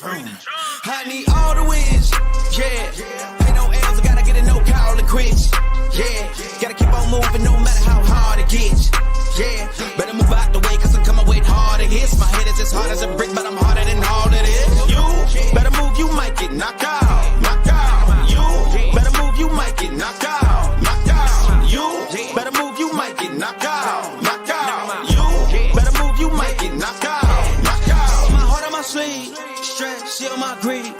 I need all the wins, yeah. Ain't no L's, I gotta get a no call to quits, yeah. Gotta keep on moving no matter how hard it gets, yeah. Better move out the way, cause I'm coming with harder hits. My head is as hard as a brick, but I'm harder than all it is. You better move, you might get knocked out, knocked out. You better move, you might get knocked out, knocked out. You better move, you might get knocked out, knocked out. You better move, you might get knocked out, knocked out. My heart on my sleeve, stress, shield my greed.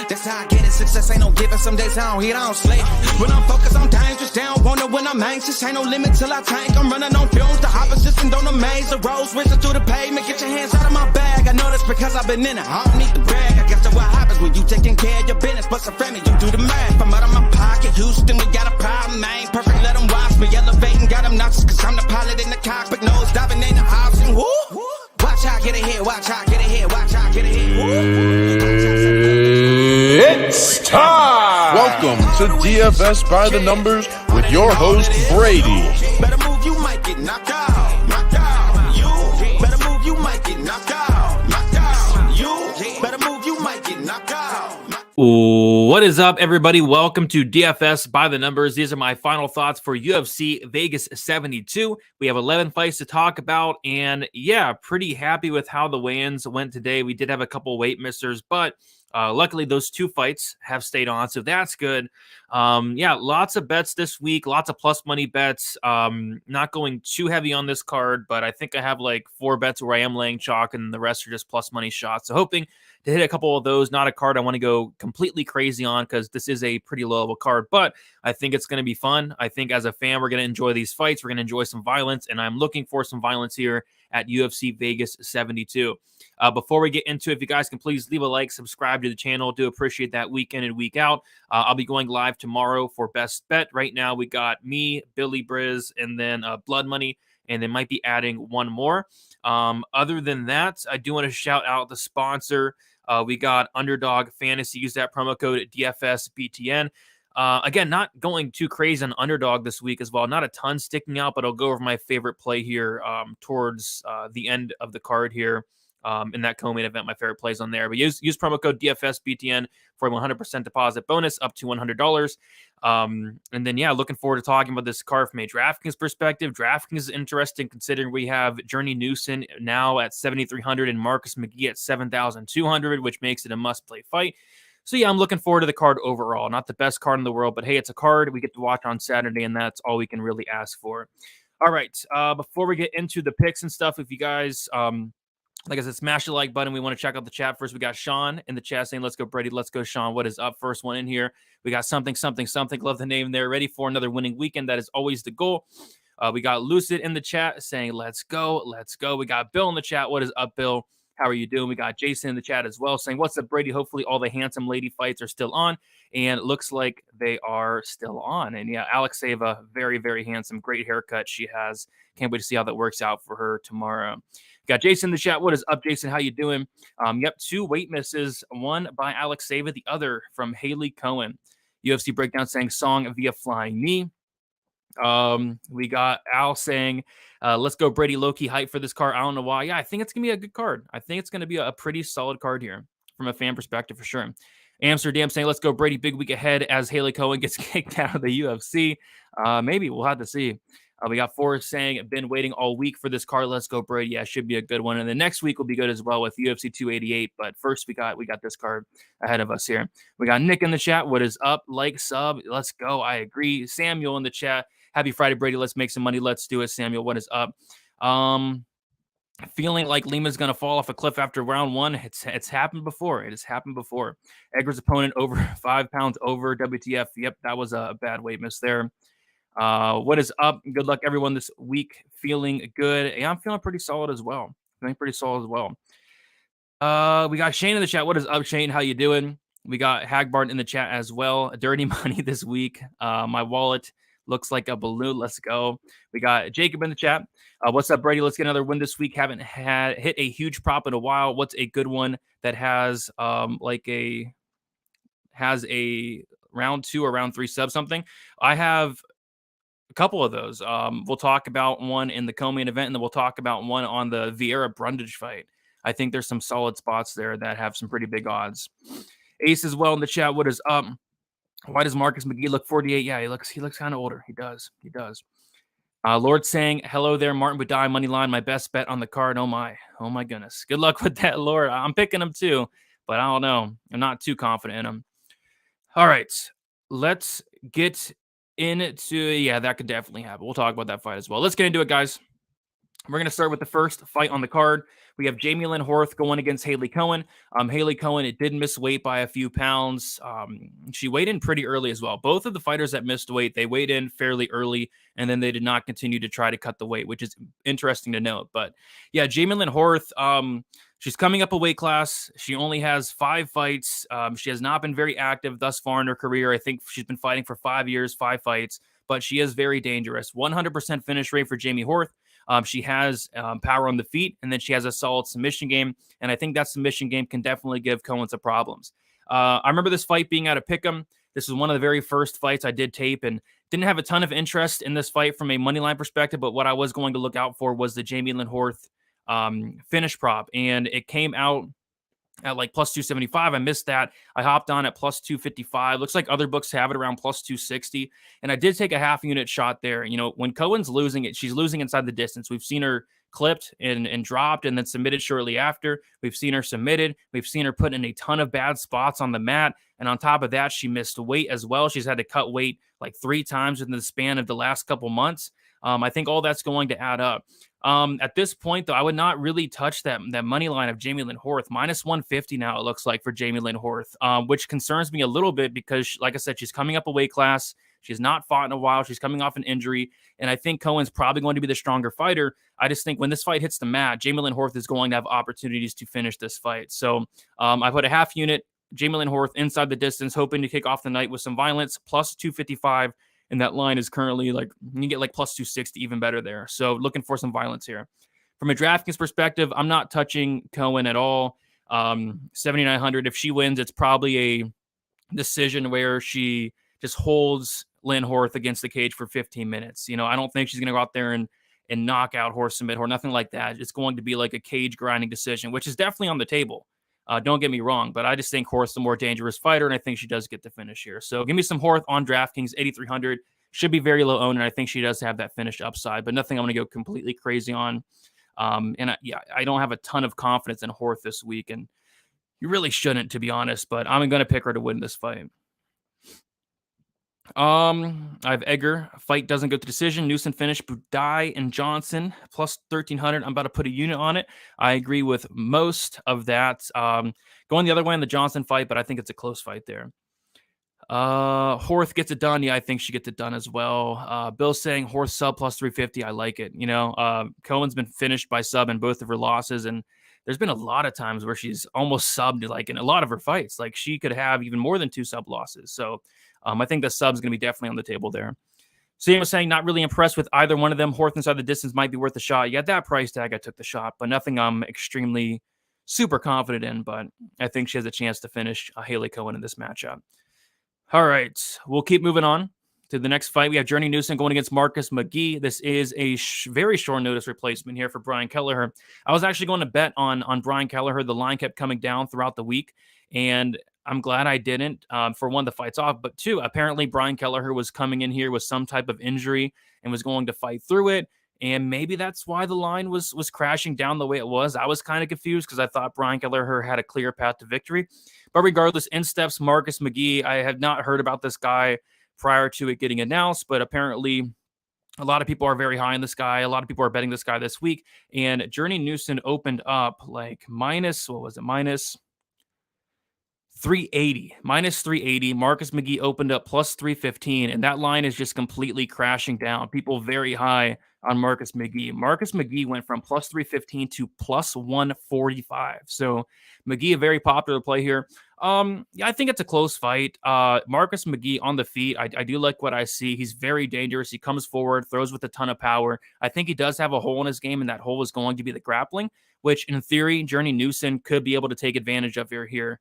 That's how I get it. Success ain't no given. Some days I don't eat, I don't sleep. When I'm focused on dangerous, they don't wonder when I'm anxious. Ain't no limit till I tank. I'm running on fumes. The opposition don't amaze. The roads racing through the pavement. Get your hands out of my bag. I know that's because I've been in it. I don't need to brag. I guess that's what happens when you taking care of your business. But some family, you do the math. I'm out of my pocket. Houston, we got a problem. I ain't perfect. Let them watch me elevating. Got them nauseous. Cause I'm the pilot in the cockpit. Nose diving ain't the option. Woo! Watch out, get ahead. Watch out, get ahead. Watch out, get ahead. It's time! Welcome to DFS by the Numbers with your host, Brady. Better move, you might get knocked out. Knocked out. You better move, you might get knocked out. Knocked out. You better move, you might get knocked out. What is up, everybody? Welcome to DFS by the Numbers. These are my final thoughts for UFC Vegas 72. We have 11 fights to talk about, and yeah, pretty happy with how the weigh-ins went today. We did have a couple weight missers, but luckily those two fights have stayed on, so that's good. Yeah, lots of bets this week, lots of plus money bets. Not going too heavy on this card, but I think I have like 4 bets where I am laying chalk, and the rest are just plus money shots. So hoping to hit a couple of those. Not a card I want to go completely crazy on because this is a pretty low level card, but I think it's going to be fun. I think as a fan, we're going to enjoy these fights. We're going to enjoy some violence, and I'm looking for some violence here at UFC Vegas 72. Before we get into it, if you guys can please leave a like, subscribe to the channel. Do appreciate that week in and week out. I'll be going live tomorrow for Best Bet. Right now, we got me, Billy Briz, and then Blood Money, and they might be adding one more. Other than that, I do want to shout out the sponsor. We got Underdog Fantasy. Use that promo code DFSBTN. Again, not going too crazy on Underdog this week as well. Not a ton sticking out, but I'll go over my favorite play here towards the end of the card here. In that co-main event, my favorite plays on there. But use promo code DFSBTN for a 100% deposit bonus up to $100. And then, yeah, looking forward to talking about this card from a DraftKings perspective. DraftKings is interesting considering we have Journey Newson now at 7,300 and Marcus McGee at 7,200, which makes it a must-play fight. So, yeah, I'm looking forward to the card overall. Not the best card in the world, but, hey, it's a card we get to watch on Saturday, and that's all we can really ask for. All right, before we get into the picks and stuff, if you guys like I said, smash the like button. We want to check out the chat first. We got Sean in the chat saying, let's go, Brady. Let's go, Sean. What is up? First one in here. We got something. Love the name there. Ready for another winning weekend. That is always the goal. We got Lucid in the chat saying, let's go. We got Bill in the chat. What is up, Bill? How are you doing? We got Jason in the chat as well saying, what's up, Brady? Hopefully all the handsome lady fights are still on. And it looks like they are still on. And yeah, Alexeva, very, very handsome. Great haircut she has. Can't wait to see how that works out for her tomorrow. Got Jason in the chat. What is up, Jason? How you doing? Yep, 2 weight misses. One by Alexeva, the other from Haley Cohen. UFC breakdown saying song via flying knee. We got Al saying, let's go, Brady. Low-key hype for this card. I don't know why. Yeah, I think it's going to be a good card. I think it's going to be a pretty solid card here from a fan perspective for sure. Amsterdam saying, let's go, Brady. Big week ahead as Haley Cohen gets kicked out of the UFC. Maybe we'll have to see. We got Forrest saying, been waiting all week for this card. Let's go, Brady. Yeah, should be a good one. And the next week will be good as well with UFC 288. But first, we got this card ahead of us here. We got Nick in the chat. What is up? Like, sub. Let's go. I agree. Samuel in the chat. Happy Friday, Brady. Let's make some money. Let's do it, Samuel. What is up? Feeling like Lima's going to fall off a cliff after round 1. It's happened before. It has happened before. Edgar's opponent over 5 pounds over. WTF. Yep, that was a bad weight miss there. What is up? Good luck, everyone, this week. Feeling good. Yeah, I'm feeling pretty solid as well. We got Shane in the chat. What is up, Shane? How you doing? We got Hagbart in the chat as well. Dirty money this week. My wallet looks like a balloon. Let's go. We got Jacob in the chat. What's up, Brady? Let's get another win this week. Haven't hit a huge prop in a while. What's a good one that has a round 2 or round 3 sub something? I have a couple of those. We'll talk about one in the co-main event, and then we'll talk about one on the Vieira Brundage fight. I think there's some solid spots there that have some pretty big odds. Ace as well in the chat. What is up? Why does Marcus McGee look 48? Yeah, he looks kind of older. He does. Lord saying, hello there, Martin Budai, money line, my best bet on the card. Oh my goodness. Good luck with that, Lord. I'm picking him too, but I don't know. I'm not too confident in him. All right, let's get into, yeah, that could definitely happen. We'll talk about that fight as well. Let's get into it, guys. We're going to start with the first fight on the card. We have Jamie Lynn Horth going against Haley Cohen. Haley Cohen, it did miss weight by a few pounds. She weighed in pretty early as well. Both of the fighters that missed weight, they weighed in fairly early, and then they did not continue to try to cut the weight, which is interesting to note. But yeah, Jamie Lynn Horth, she's coming up a weight class. She only has 5 fights. She has not been very active thus far in her career. I think she's been fighting for 5 years, 5 fights, but she is very dangerous. 100% finish rate for Jamie Horth. She has power on the feet, and then she has a solid submission game, and I think that submission game can definitely give Cohen some problems. I remember this fight being at a pick'em. This was one of the very first fights I did tape, and didn't have a ton of interest in this fight from a moneyline perspective, but what I was going to look out for was the Jamie Lynn Horth finish prop, and it came out at like plus 275. I missed that. I hopped on at plus 255. Looks like other books have it around plus 260. And I did take a half unit shot there. You know, when Cohen's losing it, she's losing inside the distance. We've seen her clipped and dropped and then submitted shortly after. We've seen her submitted. We've seen her put in a ton of bad spots on the mat. And on top of that, she missed weight as well. She's had to cut weight like 3 times in the span of the last couple months. I think all that's going to add up. At this point, though, I would not really touch that money line of Jamie Lynn Horth. Minus 150 now, it looks like, for Jamie Lynn Horth, which concerns me a little bit because, like I said, she's coming up a weight class. She's not fought in a while. She's coming off an injury. And I think Cohen's probably going to be the stronger fighter. I just think when this fight hits the mat, Jamie Lynn Horth is going to have opportunities to finish this fight. So I put a half unit, Jamie Lynn Horth inside the distance, hoping to kick off the night with some violence, plus 255. And that line is currently like, you get like plus 260, even better there. So looking for some violence here. From a DraftKings perspective, I'm not touching Cohen at all. 7,900. If she wins, it's probably a decision where she just holds Lynn Horth against the cage for 15 minutes. You know, I don't think she's going to go out there and knock out Horth, submit Horth, nothing like that. It's going to be like a cage grinding decision, which is definitely on the table. Don't get me wrong, but I just think Horth's the more dangerous fighter, and I think she does get the finish here. So give me some Horth on DraftKings, 8,300. Should be very low owned, and I think she does have that finish upside, but nothing I'm going to go completely crazy on. I don't have a ton of confidence in Horth this week, and you really shouldn't, to be honest, but I'm going to pick her to win this fight. I have Egger. Fight doesn't go to decision. Newson finish. Budai and Johnson plus 1,300. I'm about to put a unit on it. I agree with most of that. Going the other way in the Johnson fight, but I think it's a close fight there. Horth gets it done. Yeah, I think she gets it done as well. Bill's saying Horth sub plus 350. I like it. You know, Cohen's been finished by sub in both of her losses, and there's been a lot of times where she's almost subbed, like in a lot of her fights. Like she could have even more than 2 sub losses. So I think the sub's going to be definitely on the table there. Sam was saying not really impressed with either one of them. Horth inside the distance might be worth a shot. You got that price tag, I took the shot, but nothing I'm extremely super confident in. But I think she has a chance to finish Haley Cohen in this matchup. All right, we'll keep moving on to the next fight. We have Journey Newson going against Marcus McGee. This is a very short notice replacement here for Brian Kelleher. I was actually going to bet on Brian Kelleher. The line kept coming down throughout the week, and I'm glad I didn't. For one, the fight's off, but 2, apparently Brian Kelleher was coming in here with some type of injury and was going to fight through it. And maybe that's why the line was crashing down the way it was. I was kind of confused because I thought Brian Kelleher had a clear path to victory. But regardless, in steps Marcus McGee. I had not heard about this guy prior to it getting announced, but apparently a lot of people are very high on this guy. A lot of people are betting this guy this week. And Journey Newson opened up like minus 380. Minus 380. Marcus McGee opened up plus 315, and that line is just completely crashing down. People very high on Marcus McGee. Marcus McGee went from plus 315 to plus 145. So McGee, a very popular play here. Yeah, I think it's a close fight. Marcus McGee on the feet. I do like what I see. He's very dangerous. He comes forward, throws with a ton of power. I think he does have a hole in his game, and that hole is going to be the grappling, which in theory, Journey Newson could be able to take advantage of here.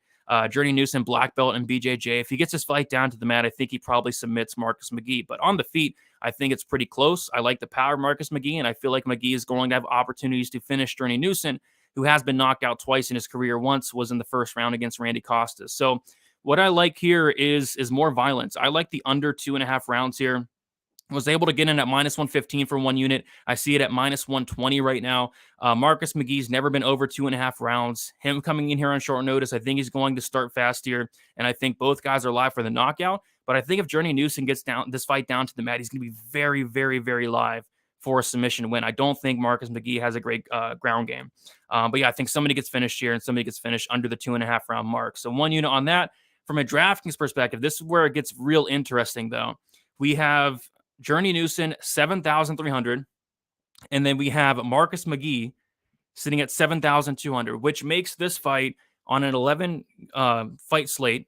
Journey Newson, black belt, and BJJ. If he gets his fight down to the mat, I think he probably submits Marcus McGee. But on the feet, I think it's pretty close. I like the power of Marcus McGee, and I feel like McGee is going to have opportunities to finish Journey Newson, who has been knocked out twice in his career. Once was in the first round against Randy Acosta. So what I like here is more violence. I like the under 2.5 rounds here. Was able to get in at minus 115 for one unit. I see it at minus 120 right now. Marcus McGee's never been over 2.5 rounds. Him coming in here on short notice, I think he's going to start fast here, and I think both guys are live for the knockout. But I think if Journey Newson gets this fight down to the mat, he's going to be very, very, very live for a submission win. I don't think Marcus McGee has a great ground game. But yeah, I think somebody gets finished here and somebody gets finished under the 2.5 round mark. So one unit on that. From a DraftKings perspective, this is where it gets real interesting, though. We have Journey Newson, 7,300. And then we have Marcus McGee sitting at 7,200, which makes this fight on an 11 fight slate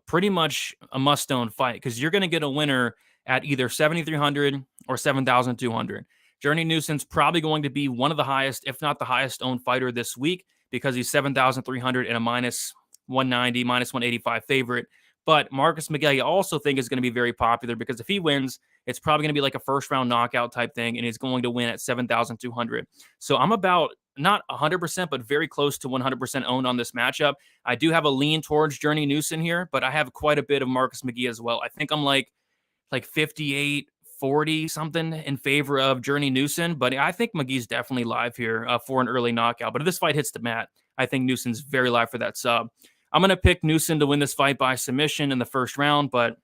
pretty much a must-own fight because you're going to get a winner at either 7,300 or 7,200. Journey Newson's probably going to be one of the highest, if not the highest owned fighter this week because he's 7,300 and a minus 190, minus 185 favorite. But Marcus McGee, I also think is going to be very popular because if he wins, it's probably going to be like a first round knockout type thing, and he's going to win at 7,200. So I'm about not 100%, but very close to 100% owned on this matchup. I do have a lean towards Journey Newson here, but I have quite a bit of Marcus McGee as well. I think I'm like 58-40 something in favor of Journey Newson, but I think McGee's definitely live here for an early knockout. But if this fight hits the mat, I think Newson's very live for that sub. I'm going to pick Newson to win this fight by submission in the first round, but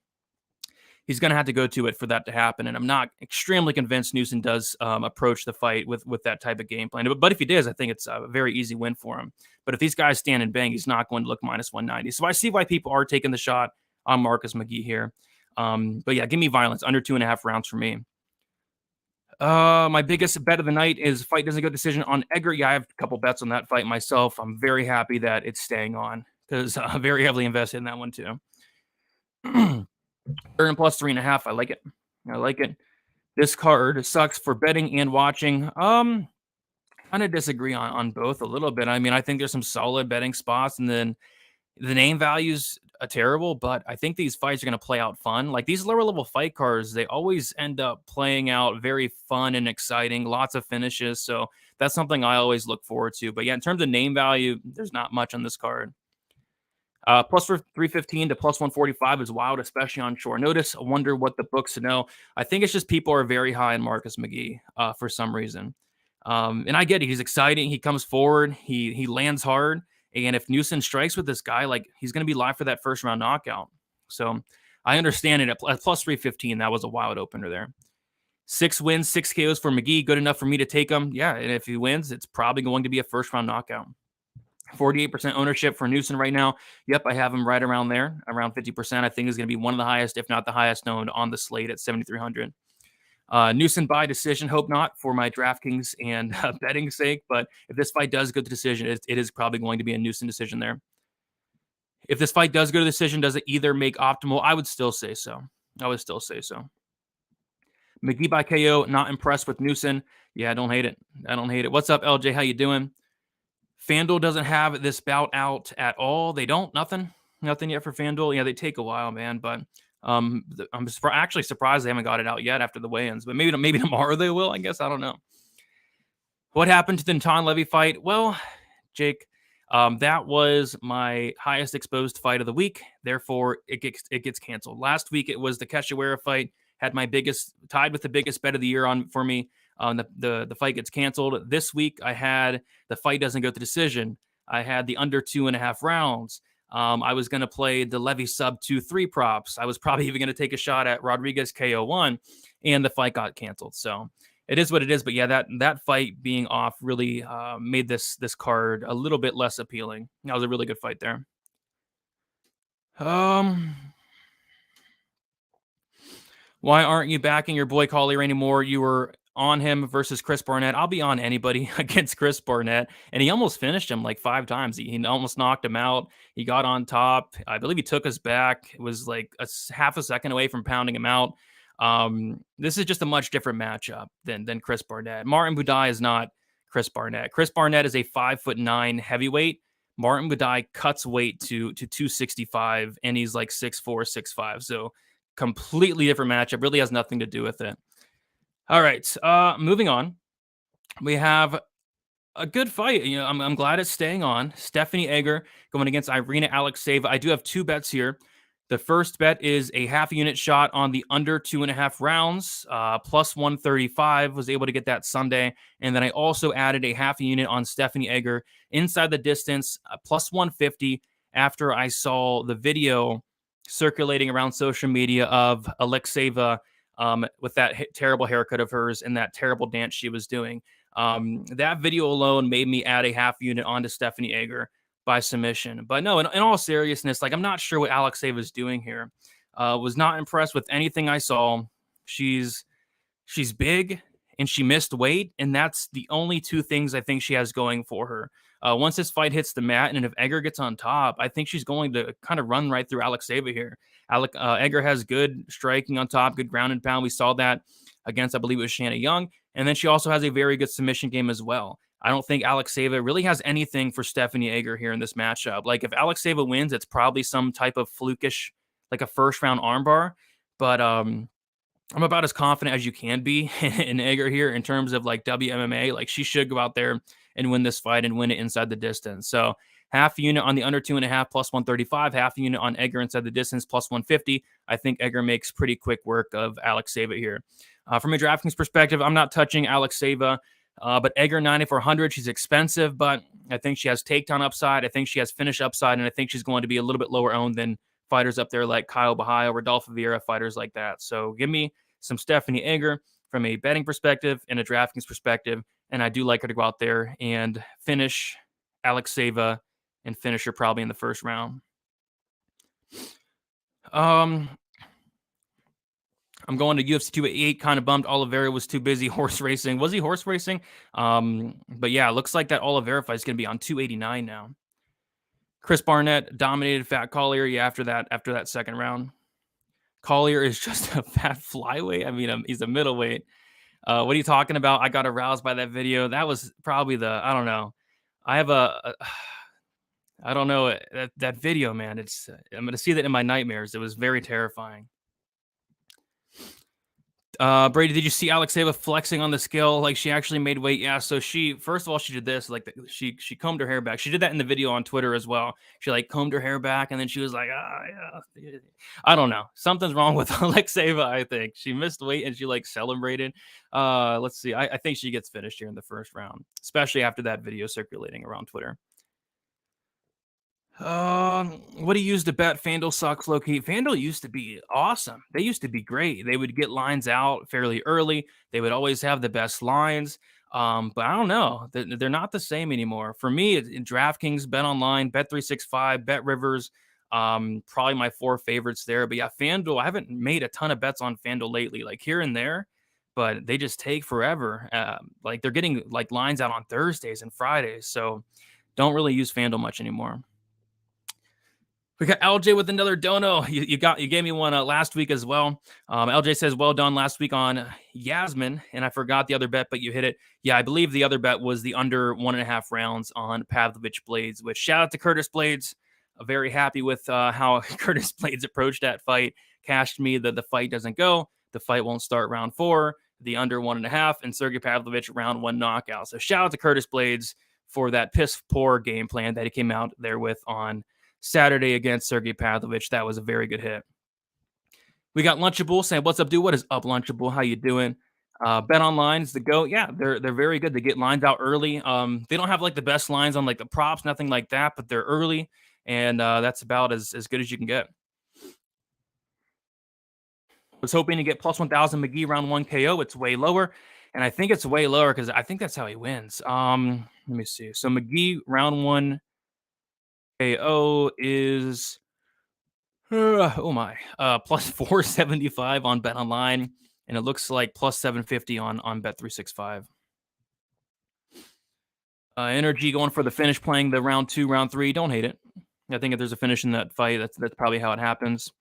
he's going to have to go to it for that to happen. And I'm not extremely convinced Newson does approach the fight with that type of game plan. But if he does, I think it's a very easy win for him. But if these guys stand and bang, he's not going to look minus 190. So I see why people are taking the shot on Marcus McGee here. But yeah, give me violence. Under 2.5 rounds for me. My biggest bet of the night is fight doesn't go decision on Edgar. Yeah, I have a couple bets on that fight myself. I'm very happy that it's staying on because I'm very heavily invested in that one too. Durden plus 3.5. I like it. I like it. This card sucks for betting and watching. Kind of disagree on both a little bit. I mean, I think there's some solid betting spots, and then the name values are terrible, but I think these fights are going to play out fun. Like these lower level fight cards, they always end up playing out very fun and exciting, lots of finishes. So that's something I always look forward to. But yeah, in terms of name value, there's not much on this card. Plus for 315 to plus 145 is wild, especially on short notice. I wonder what the books know. I think it's just people are very high on Marcus McGee for some reason. And I get it. He's exciting. He comes forward. He lands hard. And if Newson strikes with this guy, like he's going to be live for that first round knockout. So I understand it at plus 315. That was a wild opener there. 6 wins, 6 KOs for McGee. Good enough for me to take him. Yeah. And if he wins, it's probably going to be a first round knockout. 48% ownership for Newson right now. Yep, I have him right around there, around 50%. I think is going to be one of the highest, if not the highest owned on the slate at 7,300. Newson by decision, hope not for my DraftKings and betting sake. But if this fight does go to decision, it is probably going to be a Newson decision there. If this fight does go to decision, does it either make optimal? I would still say so. McGee by KO, not impressed with Newson. Yeah, I don't hate it. What's up, LJ? How you doing? FanDuel doesn't have this bout out at all. They don't. Nothing yet for FanDuel. Yeah, they take a while, man. But I'm actually surprised they haven't got it out yet after the weigh-ins. But maybe tomorrow they will. I guess I don't know. What happened to the Natan Levy fight? Well, Jake, that was my highest exposed fight of the week. Therefore, it gets canceled. Last week it was the Cachoeira fight. Had my tied with the biggest bet of the year on for me. The fight gets canceled. This week, I had the fight doesn't go to decision. I had the under 2.5 rounds. I was going to play the Levy sub 2-3 props. I was probably even going to take a shot at Rodriguez KO1, and the fight got canceled. So it is what it is. But yeah, that fight being off really made this card a little bit less appealing. That was a really good fight there. Why aren't you backing your boy Collier anymore? You were on him versus Chris Barnett. I'll be on anybody against Chris Barnett. And he almost finished him like 5 times. He almost knocked him out. He got on top. I believe he took us back. It was like half a second away from pounding him out. This is just a much different matchup than Chris Barnett. Martin Budai is not Chris Barnett. Chris Barnett is a 5'9" heavyweight. Martin Budai cuts weight to 265, and he's like 6'4", 6'5". So completely different matchup. Really has nothing to do with it. All right, moving on. We have A good fight. I'm glad it's staying on. Stephanie Egger going against Irina Alexeva. I do have two bets here. The first bet is a half unit shot on the under 2.5 rounds, plus 135. Was able to get that Sunday. And then I also added a half unit on Stephanie Egger inside the distance, plus 150, after I saw the video circulating around social media of Alexeva with that terrible haircut of hers and that terrible dance she was doing. That video alone made me add a half unit onto Stephanie Egger by submission. But no, in all seriousness, like, I'm not sure what Alexeva is doing here. Was not impressed with anything I saw. She's big and she missed weight, and that's the only two things I think she has going for her. Once this fight hits the mat, and if Egger gets on top, I think she's going to kind of run right through Alexeva here. Egger has good striking on top, good ground and pound. We saw that against, I believe it was Shanna Young. And then she also has a very good submission game as well. I don't think Alexeva really has anything for Stephanie Egger here in this matchup. Like, if Alexeva wins, it's probably some type of flukish, like a first round armbar. But I'm about as confident as you can be in Egger here in terms of like WMMA. Like, she should go out there and win this fight and win it inside the distance. So half unit on the under 2.5 plus 135, half unit on Egger inside the distance plus 150. I think Egger makes pretty quick work of Alexeva here. From a DraftKings perspective, I'm not touching Alexeva, but Egger 9,400. She's expensive, but I think she has takedown upside. I think she has finish upside, and I think she's going to be a little bit lower owned than fighters up there like Kyle Bahio, Rodolfo Vieira, fighters like that. So give me some Stephanie Egger from a betting perspective and a DraftKings perspective, and I do like her to go out there and finish Alexeva and finish her probably in the first round. I'm going to UFC 288. Kind of bummed Oliveira was too busy horse racing. Was he horse racing? But yeah, it looks like that Oliveira fight is going to be on 289 now. Chris Barnett dominated Fat Collier. Yeah, after that second round. Collier is just a fat flyweight. I mean, he's a middleweight. What are you talking about? I got aroused by that video. That was probably I don't know. I have I don't know, that video, man. I'm going to see that in my nightmares. It was very terrifying. Brady, did you see Alexeva flexing on the scale? Like, she actually made weight. Yeah. So first of all, she did this, like she combed her hair back. She did that in the video on Twitter as well. She like combed her hair back, and then she was like, yeah. I don't know. Something's wrong with Alexeva. I think she missed weight and she like celebrated. Let's see. I think she gets finished here in the first round, especially after that video circulating around Twitter. What do you use to bet? FanDuel sucks, low key. FanDuel used to be awesome. They used to be great. They would get lines out fairly early. They would always have the best lines. But I don't know. They're not the same anymore. For me, in DraftKings, Bet Online, Bet365, Bet Rivers, probably my four favorites there. But yeah, FanDuel, I haven't made a ton of bets on FanDuel lately, like here and there, but they just take forever. Like, they're getting like lines out on Thursdays and Fridays. So don't really use FanDuel much anymore. We got LJ with another dono. You gave me one last week as well. LJ says, well done last week on Yasmin, and I forgot the other bet, but you hit it. Yeah, I believe the other bet was the under 1.5 rounds on Pavlovich Blades, which shout out to Curtis Blades. Very happy with how Curtis Blades approached that fight. Cashed me that the fight doesn't go. The fight won't start round 4, the under 1.5, and Sergey Pavlovich round 1 knockout. So shout out to Curtis Blades for that piss poor game plan that he came out there with on Saturday against Sergey Pavlovich. That was a very good hit. We got Lunchable saying, what's up, dude? What is up, Lunchable? How you doing? Bet Online is the GOAT. Yeah, they're very good. They get lines out early. They don't have like the best lines on like the props, nothing like that, but they're early, and that's about as good as you can get. Was hoping to get plus 1,000 McGee round 1 KO. It's way lower, and I think it's way lower because I think that's how he wins. Let me see. So McGee round 1 KO is plus 475 on Bet Online, and it looks like plus 750 on Bet365. Energy going for the finish, playing the round 2, round 3. Don't hate it. I think if there's a finish in that fight, that's probably how it happens.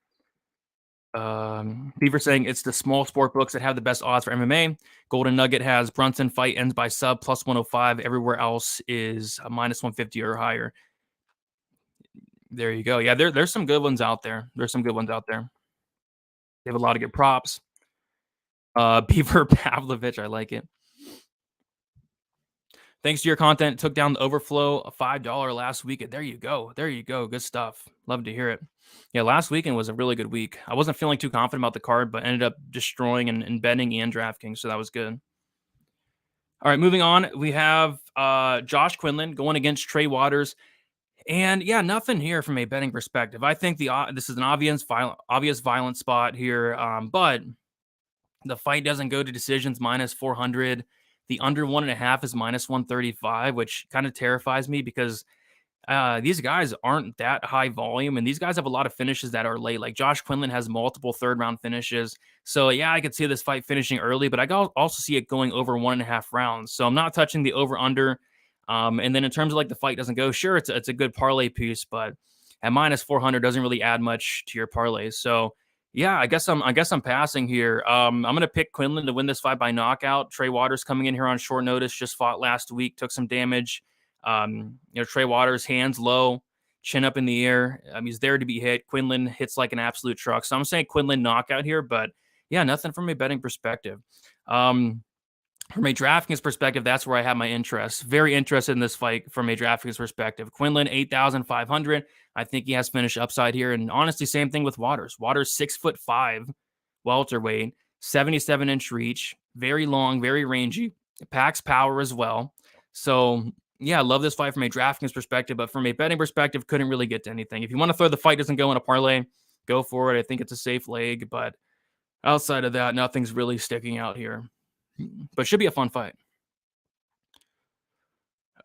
Beaver saying it's the small sport books that have the best odds for MMA. Golden Nugget has Brunson fight ends by sub plus 105. Everywhere else is a minus 150 or higher. There you go. Yeah, there's some good ones out there. They have a lot of good props. Beaver Pavlovich, I like it. Thanks to your content, took down the overflow of $5 last weekend. There you go. Good stuff. Love to hear it. Yeah, last weekend was a really good week. I wasn't feeling too confident about the card, but ended up destroying and betting and Draftkings, so that was good. All right, moving on. We have Josh Quinlan going against Trey Waters. And yeah, nothing here from a betting perspective. I think this is an obvious violent spot here, but the fight doesn't go to decisions minus 400. The under 1.5 is minus 135, which kind of terrifies me because these guys aren't that high volume, and these guys have a lot of finishes that are late. Like Josh Quinlan has multiple third-round finishes. So yeah, I could see this fight finishing early, but I can also see it going over 1.5 rounds. So I'm not touching the over/under. And then in terms of like the fight doesn't go, sure, it's a good parlay piece, but at minus 400 doesn't really add much to your parlays. So yeah, I guess I'm passing here. I'm gonna pick Quinlan to win this fight by knockout. Trey Waters coming in here on short notice, just fought last week, took some damage. Trey Waters hands low, chin up in the air. He's there to be hit. Quinlan hits like an absolute truck. So I'm saying Quinlan knockout here, but yeah, nothing from a betting perspective. From a DraftKings perspective, that's where I have my interest. Very interested in this fight from a DraftKings perspective. Quinlan, 8,500. I think he has finished upside here. And honestly, same thing with Waters. Waters, 6'5", welterweight, 77-inch reach, very long, very rangy. Packs power as well. So yeah, I love this fight from a DraftKings perspective, but from a betting perspective, couldn't really get to anything. If you want to throw the fight doesn't go in a parlay, go for it. I think it's a safe leg, but outside of that, nothing's really sticking out here. But should be a fun fight.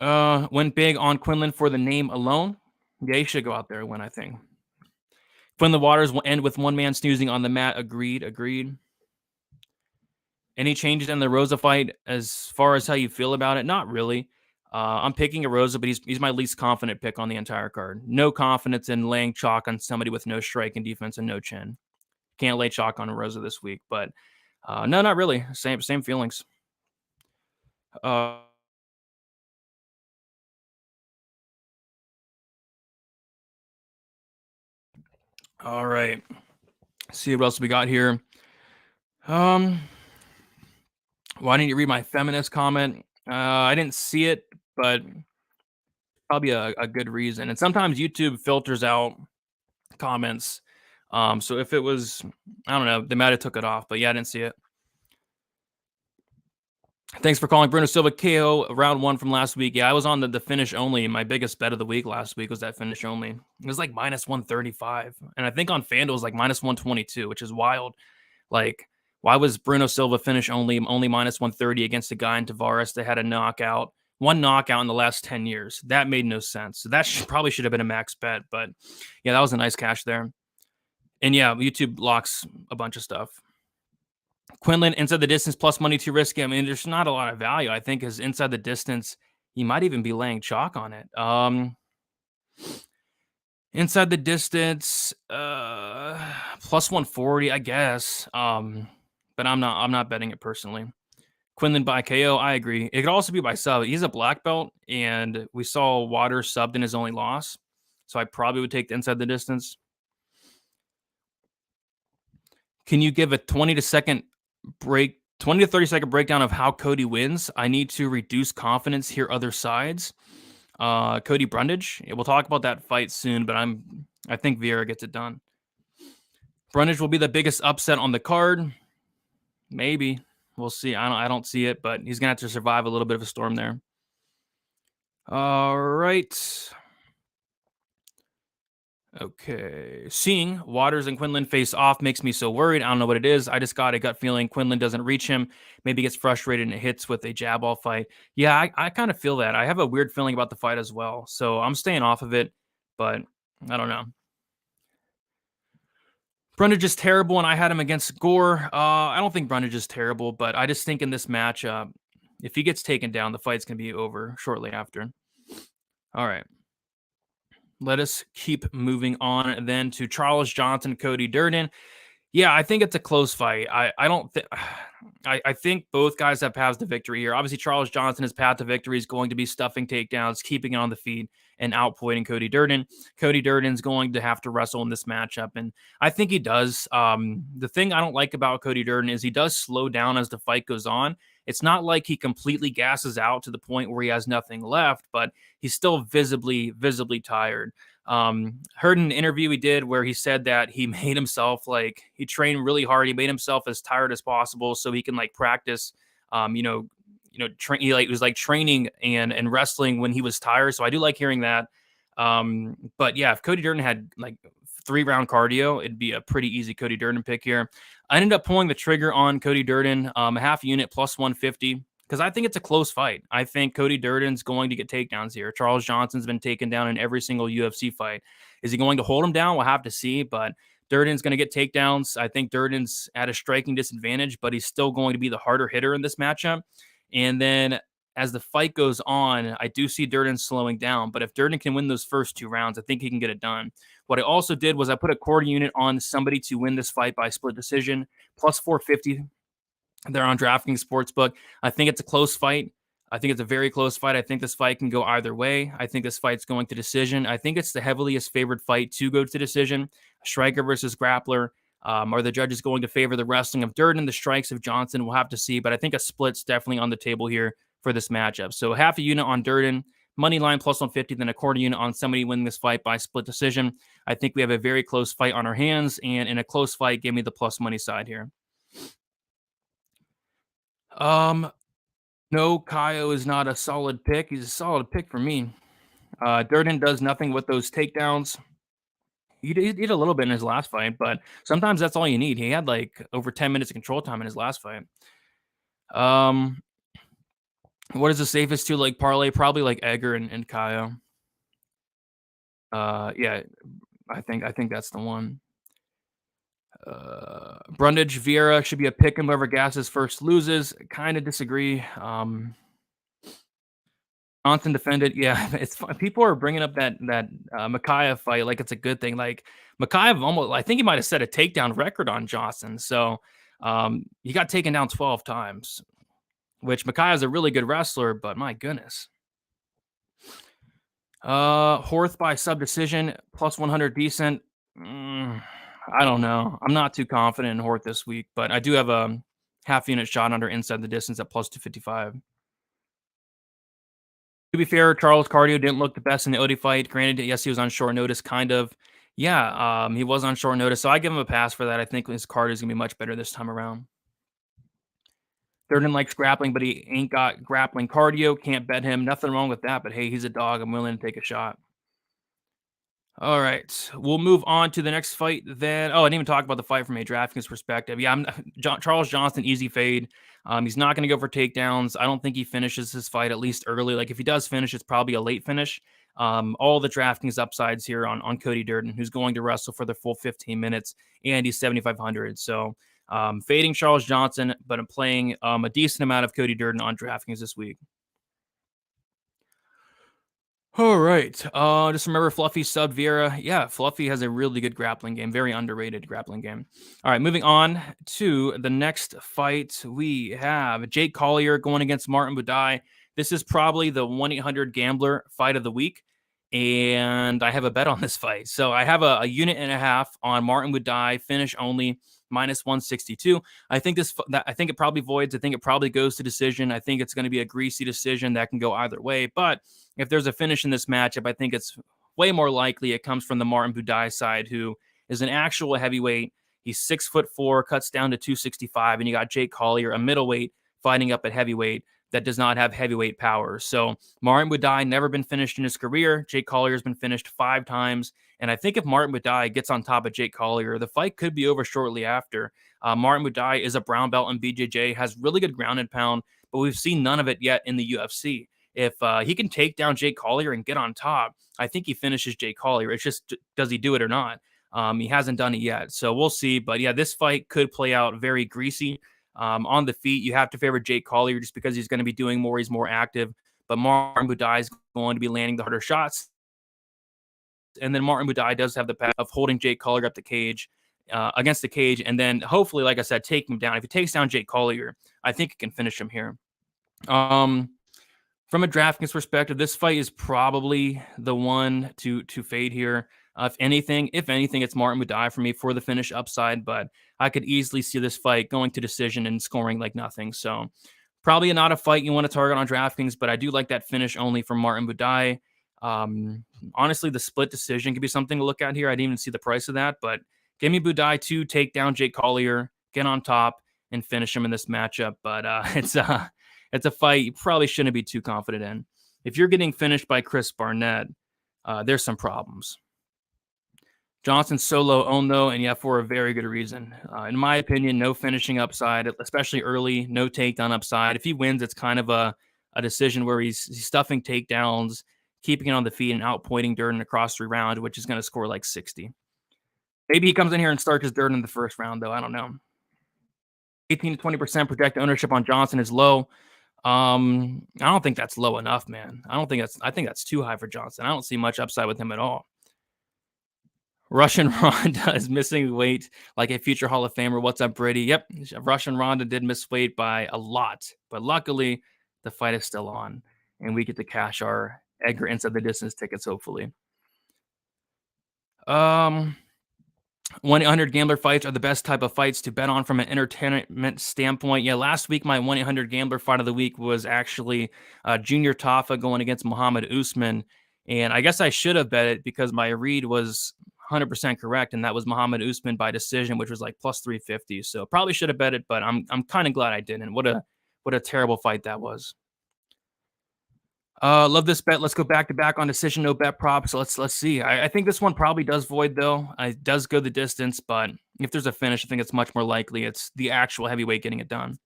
Went big on Quinlan for the name alone. Yeah, he should go out there and win, I think. Quinlan Waters will end with one man snoozing on the mat. Agreed. Any changes in the Arosa fight as far as how you feel about it? Not really. I'm picking Arosa, but he's my least confident pick on the entire card. No confidence in laying chalk on somebody with no strike and defense and no chin. Can't lay chalk on Arosa this week, but no, not really. Same feelings. All right. See what else we got here. Why didn't you read my feminist comment? I didn't see it, but probably a good reason. And sometimes YouTube filters out comments. So if it was, I don't know, they might have took it off, but yeah, I didn't see it. Thanks for calling Bruno Silva KO round 1 from last week. Yeah, I was on the finish only. My biggest bet of the week last week was that finish only. It was like minus 135. And I think on FanDuel it was like minus 122, which is wild. Like, why was Bruno Silva finish only minus 130 against a guy in Tavares that had one knockout in the last 10 years? That made no sense. So that probably should have been a max bet. But yeah, that was a nice cash there. And yeah, YouTube locks a bunch of stuff. Quinlan, inside the distance plus money too risky. I mean, there's not a lot of value. I think is inside the distance, you might even be laying chalk on it. Inside the distance, plus 140, I guess. But I'm not betting it personally. Quinlan by KO, I agree. It could also be by sub. He's a black belt, and we saw Waters subbed in his only loss. So I probably would take the inside the distance. Can you give a 20 to 30 second breakdown of how Cody wins? I need to reduce confidence, hear other sides. Cody Brundage. We'll talk about that fight soon, but I think Vieira gets it done. Brundage will be the biggest upset on the card. Maybe. We'll see. I don't see it, but he's gonna have to survive a little bit of a storm there. All right. Okay. Seeing Waters and Quinlan face off makes me so worried. I don't know what it is. I just got a gut feeling Quinlan doesn't reach him. Maybe gets frustrated and hits with a jab all fight. Yeah, I kind of feel that. I have a weird feeling about the fight as well. So I'm staying off of it, but I don't know. Brundage is terrible, and I had him against Gore. I don't think Brundage is terrible, but I just think in this match, if he gets taken down, the fight's going to be over shortly after. All right. Let us keep moving on then to Charles Johnson, Cody Durden. Yeah, I think it's a close fight. I think both guys have paths to victory here. Obviously, Charles Johnson's path to victory is going to be stuffing takedowns, keeping it on the feet, and outpointing Cody Durden. Cody Durden's going to have to wrestle in this matchup, and I think he does. The thing I don't like about Cody Durden is he does slow down as the fight goes on. It's not like he completely gasses out to the point where he has nothing left, but he's still visibly tired. Heard an interview he did where he said that he made himself he trained really hard. He made himself as tired as possible so he can practice, he was training and wrestling when he was tired. So I do like hearing that. But yeah, if Cody Durden had 3-round cardio, it'd be a pretty easy Cody Durden pick here. I ended up pulling the trigger on Cody Durden, a half unit plus 150, because I think it's a close fight. I think Cody Durden's going to get takedowns here. Charles Johnson's been taken down in every single UFC fight. Is he going to hold him down? We'll have to see, but Durden's going to get takedowns. I think Durden's at a striking disadvantage, but he's still going to be the harder hitter in this matchup. And then as the fight goes on, I do see Durden slowing down, but if Durden can win those first 2 rounds, I think he can get it done. What I also did was I put a quarter unit on somebody to win this fight by split decision, plus 450. They're on DraftKings Sportsbook. I think it's a close fight. I think it's a very close fight. I think this fight can go either way. I think this fight's going to decision. I think it's the heaviest favored fight to go to decision. Striker versus grappler. Are the judges going to favor the wrestling of Durden, the strikes of Johnson? We'll have to see, but I think a split's definitely on the table here for this matchup. So half a unit on Durden, money line plus 150, then a quarter unit on somebody winning this fight by split decision. I think we have a very close fight on our hands, and in a close fight, give me the plus money side here. No, Kaio is not a solid pick. He's a solid pick for me. Durden does nothing with those takedowns. He did a little bit in his last fight, but sometimes that's all you need. He had over 10 minutes of control time in his last fight. What is the safest to parlay? Probably Edgar and Kaio. Yeah, I think that's the one. Brundage, Vieira should be a pick. Whoever gasses first loses. Kind of disagree. Johnson defended. Yeah, it's fun. People are bringing up that Makayev fight like it's a good thing. Makayev almost, I think he might have set a takedown record on Johnson. So he got taken down 12 times, which Makayev's a really good wrestler, but my goodness. Horth by sub decision plus 100 decent. I don't know. I'm not too confident in Horth this week, but I do have a half unit shot under inside the distance at plus 255. To be fair, Charles cardio didn't look the best in the Odie fight. Granted, yes, he was on short notice, kind of. Yeah, he was on short notice, so I give him a pass for that. I think his cardio is going to be much better this time around. Durden likes grappling, but he ain't got grappling cardio. Can't bet him. Nothing wrong with that, but hey, he's a dog. I'm willing to take a shot. All right, we'll move on to the next fight then. Oh, I didn't even talk about the fight from a DraftKings perspective. Yeah, Charles Johnson, easy fade. He's not going to go for takedowns. I don't think he finishes his fight, at least early. If he does finish, it's probably a late finish. All the DraftKings upsides here on Cody Durden, who's going to wrestle for the full 15 minutes, and he's 7,500. So fading Charles Johnson, but I'm playing a decent amount of Cody Durden on DraftKings this week. All right. Just remember Fluffy sub Vieira. Yeah, Fluffy has a really good grappling game. Very underrated grappling game. All right, moving on to the next fight. We have Jake Collier going against Martin Budai. This is probably the 1-800-GAMBLER fight of the week, and I have a bet on this fight. So I have a unit and a half on Martin Budai, finish only, minus 162. I think it probably voids. I think it probably goes to decision. I think it's going to be a greasy decision that can go either way. But if there's a finish in this matchup, I think it's way more likely it comes from the Martin Budai side, who is an actual heavyweight. He's 6'4", cuts down to 265, and you got Jake Collier, a middleweight, fighting up at heavyweight that does not have heavyweight power. So Martin Budai never been finished in his career. Jake Collier has been finished 5 times. And I think if Martin Budai gets on top of Jake Collier, the fight could be over shortly after. Martin Budai is a brown belt in BJJ, has really good ground and pound, but we've seen none of it yet in the UFC. If he can take down Jake Collier and get on top, I think he finishes Jake Collier. It's just, does he do it or not? He hasn't done it yet. So we'll see. But yeah, this fight could play out very greasy. On the feet, you have to favor Jake Collier just because he's going to be doing more. He's more active. But Martin Budai is going to be landing the harder shots. And then Martin Budai does have the path of holding Jake Collier up the cage, against the cage, and then hopefully, like I said, take him down. If he takes down Jake Collier, I think it can finish him here. From a DraftKings perspective, this fight is probably the one to fade here. If anything, it's Martin Budai for me for the finish upside, but I could easily see this fight going to decision and scoring like nothing. So Probably not a fight you want to target on DraftKings, but I do like that finish only from Martin Budai. Honestly, the split decision could be something to look at here. I didn't even see the price of that, but give me Budai to take down Jake Collier, get on top, and finish him in this matchup. But it's a fight you probably shouldn't be too confident in. If you're getting finished by Chris Barnett, there's some problems. Johnson's solo owned, though, and for a very good reason. In my opinion, no finishing upside, especially early, no takedown upside. If he wins, it's kind of a decision where he's stuffing takedowns, keeping it on the feet, and outpointing Durden across 3 rounds, which is going to score like 60. Maybe he comes in here and starts his Durden in the first round, though. I don't know. 18 to 20% projected ownership on Johnson is low. I don't think that's low enough, man. I think that's too high for Johnson. I don't see much upside with him at all. Russian Ronda is missing weight like a future Hall of Famer. What's up, Brady? Yep, Russian Ronda did miss weight by a lot, but luckily the fight is still on, and we get to cash our Edgar Inside the Distance tickets, hopefully. 1-800 gambler fights are the best type of fights to bet on from an entertainment standpoint. Last week my 1-800 gambler fight of the week was actually Junior Tafa going against Muhammad Usman, and I guess I should have bet it because my read was 100% correct, and that was Muhammad Usman by decision, which was like plus 350. So probably should have bet it, but I'm kind of glad I didn't. What a terrible fight that was. Love this bet. Let's go back to back on decision, no bet prop. So let's see. I think this one probably does void though. It does go the distance, but if there's a finish, I think it's much more likely it's the actual heavyweight getting it done.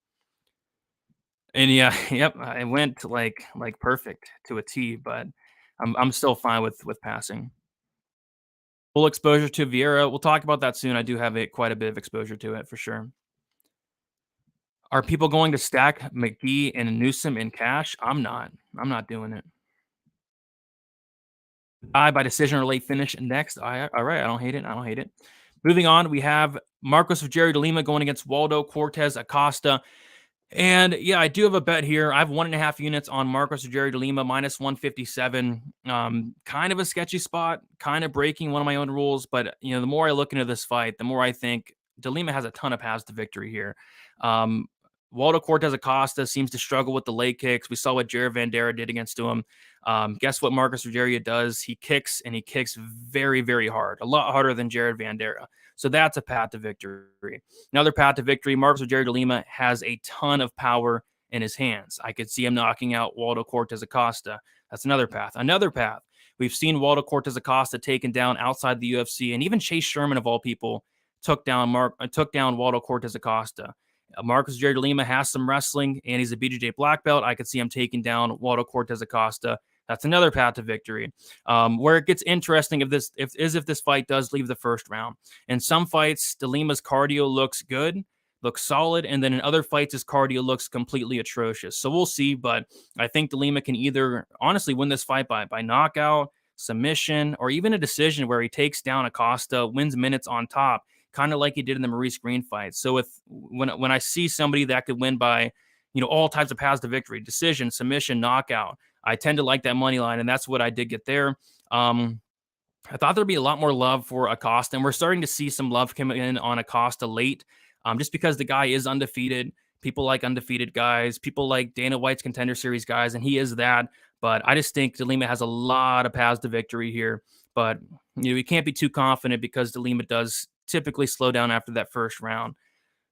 And I went like perfect to a T, but I'm still fine with passing. Full exposure to Vieira. We'll talk about that soon. I do have quite a bit of exposure to it for sure. Are people going to stack McGee and Newson in cash? I'm not doing it. By decision or late finish next. All right. I don't hate it. Moving on, we have Marcos Vieira de Lima going against Waldo Cortez Acosta. And I do have a bet here. I have 1.5 units on Marcos Vieira de Lima minus 157. Kind of a sketchy spot, kind of breaking one of my own rules. But the more I look into this fight, the more I think de Lima has a ton of paths to victory here. Waldo Cortez Acosta seems to struggle with the leg kicks. We saw what Jared Vanderaa did against him. Guess what Marcos Vieira does? He kicks, and he kicks very, very hard. A lot harder than Jared Vanderaa. So that's a path to victory. Another path to victory, Marcos Vieira de Lima has a ton of power in his hands. I could see him knocking out Waldo Cortez Acosta. That's another path. Another path. We've seen Waldo Cortez Acosta taken down outside the UFC, and even Chase Sherman, of all people, took down Waldo Cortez Acosta. Marcos Vieira de Lima has some wrestling, and he's a BJJ black belt. I could see him taking down Waldo Cortez Acosta. That's another path to victory. Where it gets interesting if this fight does leave the first round. In some fights, de Lima's cardio looks good, looks solid, and then in other fights, his cardio looks completely atrocious. So we'll see, but I think de Lima can either honestly win this fight by knockout, submission, or even a decision where he takes down Acosta, wins minutes on top, kind of like he did in the Maurice Green fight. So when I see somebody that could win by all types of paths to victory, decision, submission, knockout, I tend to like that money line, and that's what I did get there. I thought there'd be a lot more love for Acosta, and we're starting to see some love come in on Acosta late, just because the guy is undefeated. People like undefeated guys. People like Dana White's Contender Series guys, and he is that. But I just think de Lima has a lot of paths to victory here. But we can't be too confident because de Lima does typically slow down after that first round.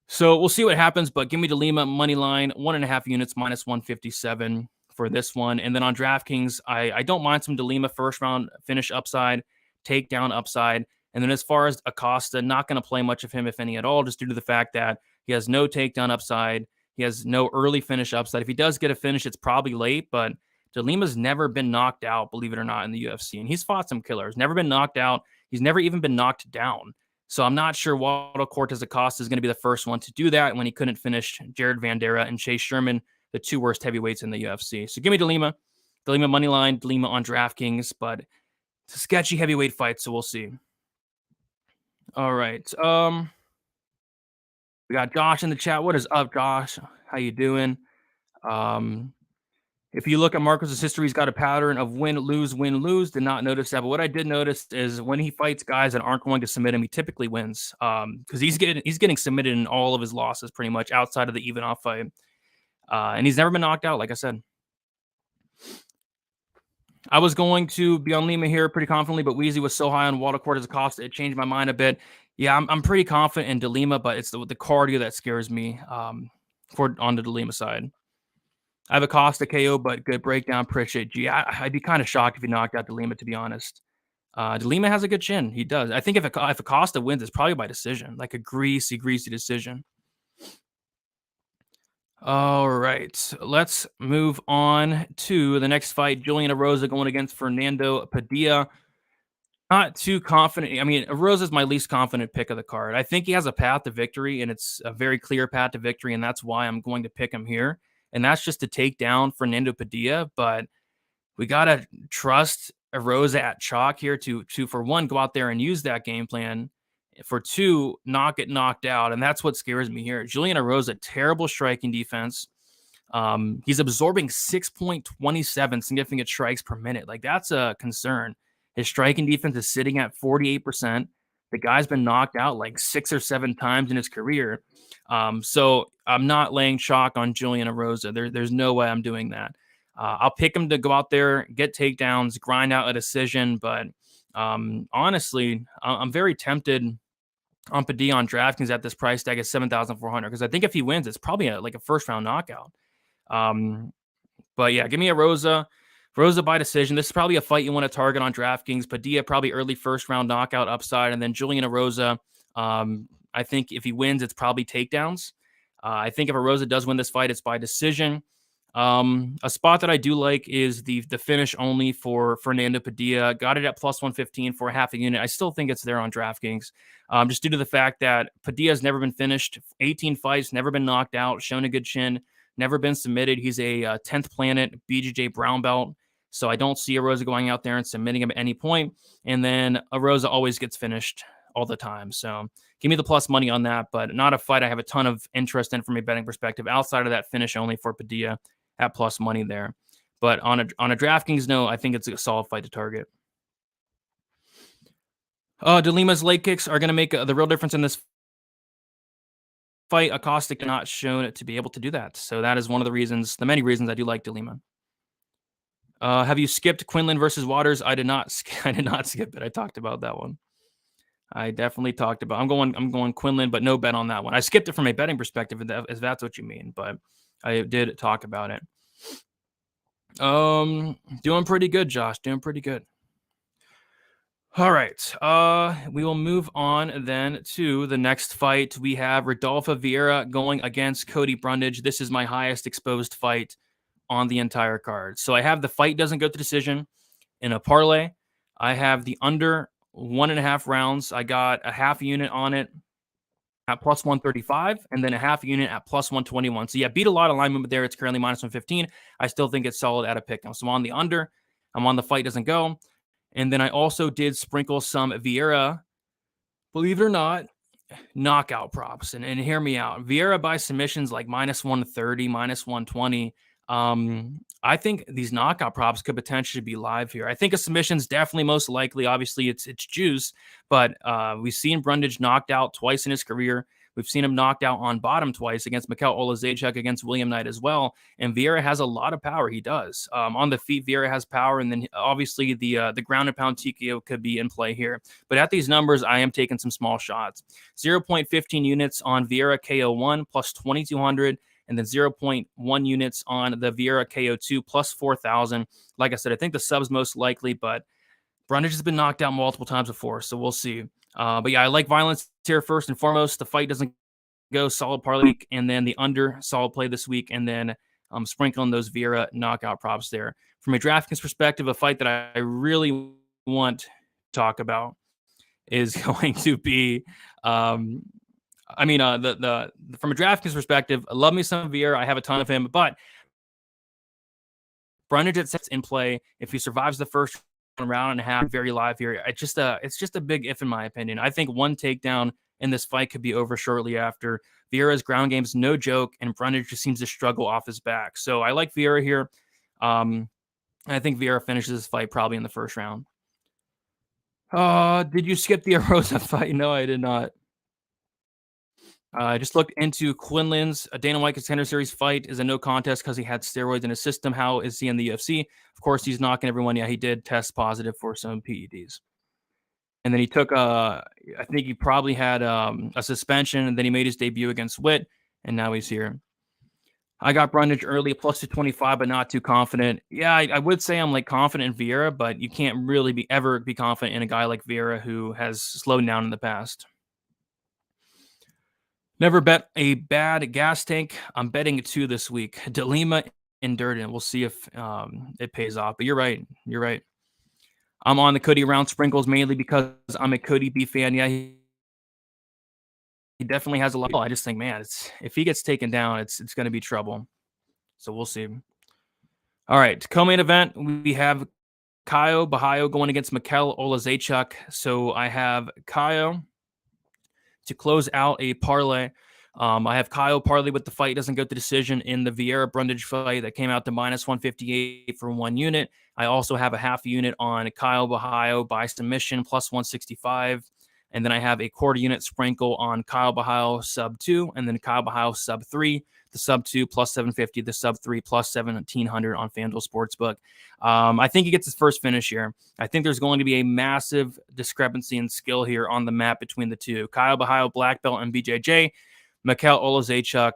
So we'll see what happens, but give me de Lima money line, 1.5 units minus 157 for this one. And then on DraftKings, I don't mind some de Lima first round finish upside, takedown upside. And then as far as Acosta, not going to play much of him, if any at all, just due to the fact that he has no takedown upside. He has no early finish upside. If he does get a finish, it's probably late, but de Lima's never been knocked out, believe it or not, in the UFC. And he's fought some killers, never been knocked out. He's never even been knocked down. So I'm not sure Waldo Cortez Acosta is going to be the first one to do that when he couldn't finish Jared Vanderaa and Chase Sherman, the two worst heavyweights in the UFC. So give me de Lima money line, de Lima on DraftKings, but it's a sketchy heavyweight fight, so we'll see. All right. We got Josh in the chat. What is up, Josh? How you doing? If you look at Marcos' history, he's got a pattern of win, lose, win, lose. Did not notice that. But what I did notice is when he fights guys that aren't going to submit him, he typically wins. Because he's getting submitted in all of his losses pretty much outside of the Ivanov fight. And he's never been knocked out, like I said. I was going to be on Lima here pretty confidently, but Weezy was so high on Walter Cortez Acosta, it changed my mind a bit. Yeah, I'm pretty confident in De Lima, but it's the cardio that scares me on the De Lima side. I have Acosta KO, but good breakdown. Appreciate G. I'd be kind of shocked if he knocked out De Lima, to be honest. De Lima has a good chin. He does. I think if Acosta wins, it's probably by decision, like a greasy decision. All right, let's move on to the next fight. Julian Arosa going against Fernando Padilla. Not too confident. I mean, Arosa is my least confident pick of the card. I think he has a path to victory, and it's a very clear path to victory, and that's why I'm going to pick him here. And that's just to take down Fernando Padilla. But we got to trust Arosa at chalk here to, for one, go out there and use that game plan. For two, not get knocked out. And that's what scares me here. Julian Arosa, terrible striking defense. He's absorbing 6.27 significant strikes per minute. Like, that's a concern. His striking defense is sitting at 48%. The guy's been knocked out like 6 or 7 times in his career. So I'm not laying chalk on Julian Arosa. There's no way I'm doing that. I'll pick him to go out there, get takedowns, grind out a decision. But honestly, I'm very tempted on Padilla on DraftKings at this price tag at 7,400, because I think if he wins, it's probably like a first round knockout. But yeah, give me Arosa by decision. This is probably a fight you want to target on DraftKings. Padilla probably early first round knockout upside, and then Julian Arosa. I think if he wins, it's probably takedowns. I think if Arosa does win this fight, it's by decision. A spot that I do like is the finish only for Fernando Padilla. Got it at plus 115 for a half a unit. I still think it's there on DraftKings, just due to the fact that Padilla's never been finished, 18 fights, never been knocked out, shown a good chin, never been submitted. He's a 10th planet BJJ brown belt, so I don't see Arosa going out there and submitting him at any point. And then Arosa always gets finished all the time. So give me the plus money on that, but not a fight I have a ton of interest in from a betting perspective outside of that finish only for Padilla at plus money there. But on a DraftKings note, I think it's a solid fight to target. De Lima's leg kicks are going to make the real difference in this fight. Acosta cannot shown to be able to do that. So that is one of the many reasons I do like De Lima. Have you skipped Quinlan versus Waters? I did not skip it. I talked about that one. I definitely talked about. I'm going Quinlan, but no bet on that one. I skipped it from a betting perspective, if that's what you mean. But I did talk about it. Doing pretty good, Josh. Doing pretty good. All right. We will move on then to the next fight. We have Rodolfo Vieira going against Cody Brundage. This is my highest exposed fight on the entire card. So I have the fight doesn't go to decision in a parlay. I have the under 1.5 rounds. I got a half unit on it at plus 135, and then a half unit at plus 121. So yeah, beat a lot of line movement there. It's currently minus 115. I still think it's solid at a pick. So I'm on the under. I'm on the fight doesn't go. And then I also did sprinkle some Vieira, believe it or not, knockout props. And hear me out. Vieira by submissions like minus 130, minus 120. I think these knockout props could potentially be live here. I think a submission's definitely most likely. Obviously, it's juice, but we've seen Brundage knocked out twice in his career. We've seen him knocked out on bottom twice against Mikhail Olazaychuk, against William Knight as well. And Vieira has a lot of power. He does. On the feet, Vieira has power, and then obviously the ground and pound TKO could be in play here. But at these numbers, I am taking some small shots. 0.15 units on Vieira KO1 plus 2,200. And then 0.1 units on the Vieira KO2 plus 4,000. Like I said, I think the sub's most likely, but Brundage has been knocked out multiple times before, so we'll see. But yeah, I like violence here first and foremost. The fight doesn't go, solid parlay, and then the under, solid play this week, and then sprinkling those Vieira knockout props there. From a DraftKings perspective, a fight that I really want to talk about is going to be from a DraftKings perspective, I love me some Vieira. I have a ton of him, but Brundage at sets in play. If he survives the first round and a half, very live here. It's just a big if in my opinion. I think one takedown in this fight could be over shortly after. Vieira's ground game's no joke, and Brundage just seems to struggle off his back. So I like Vieira here. I think Vieira finishes this fight probably in the first round. Did you skip the Arosa fight? No, I did not. I just looked into Quinlan's Dana White Contender Series fight is a no contest because he had steroids in his system. How is he in the UFC? Of course, he's knocking everyone. Yeah, he did test positive for some PEDs. And then he took I think he probably had a suspension, and then he made his debut against Witt, and now he's here. I got Brundage early, plus 225, but not too confident. Yeah, I would say I'm like confident in Vieira, but you can't really ever be confident in a guy like Vieira who has slowed down in the past. Never bet a bad gas tank. I'm betting 2 this week. Lima and Durden. We'll see if it pays off. But you're right. You're right. I'm on the Cody round sprinkles mainly because I'm a Cody B fan. Yeah, he definitely has a lot. I just think, man, if he gets taken down, it's going to be trouble. So we'll see. All right, co-main event. We have Bahio going against Olazaychuk. So I have Kaio to close out a parlay. I have Kaio parlay with the fight doesn't go to decision in the Vieira Brundage fight that came out to minus 158 for 1 unit. I also have a half unit on Bahio by submission plus 165. And then I have a quarter unit sprinkle on Bahio sub 2 and then Bahio sub 3. The sub 2 plus 750, the sub 3 plus 1700 on FanDuel Sportsbook. I think he gets his first finish here. I think there's going to be a massive discrepancy in skill here on the map between the two. Bahio, black belt, and BJJ. Olazaychuk,